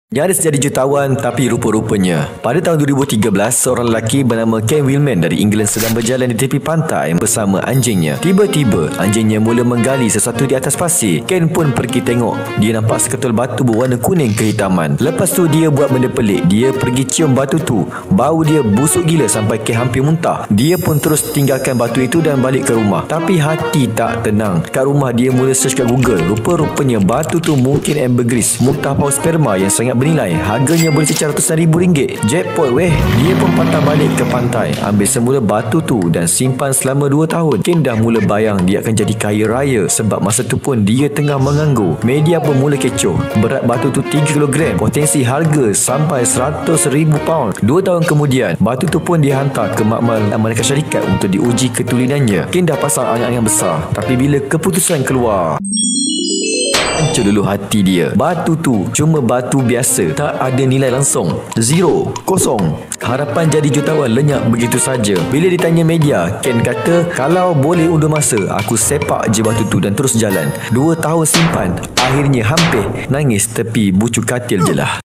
Nyaris jadi jutawan tapi rupa-rupanya. Pada tahun 2013, seorang lelaki bernama Ken Willman dari England sedang berjalan di tepi pantai bersama anjingnya. Tiba-tiba, anjingnya mula menggali sesuatu di atas pasir. Ken pun pergi tengok. Dia nampak seketul batu berwarna kuning kehitaman. Lepas tu dia buat benda pelik. Dia pergi cium batu tu. Bau dia busuk gila sampai Ken hampir muntah. Dia pun terus tinggalkan batu itu dan balik ke rumah. Tapi hati tak tenang. Kat rumah dia mula search kat Google. Rupa-rupanya batu tu mungkin ambergris, muntah paus sperma yang sangat bernilai. Harganya boleh secah ratusan ribu ringgit. Jackpot weh. Dia pun patah balik ke pantai, ambil semula batu tu dan simpan selama 2 tahun. Ken dah mula bayang dia akan jadi kaya raya sebab masa tu pun dia tengah menganggur. Media pun mula kecoh. Berat batu tu 3 kg. Potensi harga sampai 100,000 pound. 2 tahun kemudian, batu tu pun dihantar ke makmal Amerika Syarikat untuk diuji ketulinannya. Ken dah pasang angan-angan besar. Tapi bila keputusan keluar, hancur dulu hati dia. Batu tu cuma batu biasa, tak ada nilai langsung. Zero, kosong. Harapan jadi jutawan lenyap begitu saja. Bila ditanya media, Ken kata, kalau boleh undur masa, aku sepak je batu tu dan terus jalan. 2 tahun simpan, akhirnya hampir nangis tepi bucu katil je lah.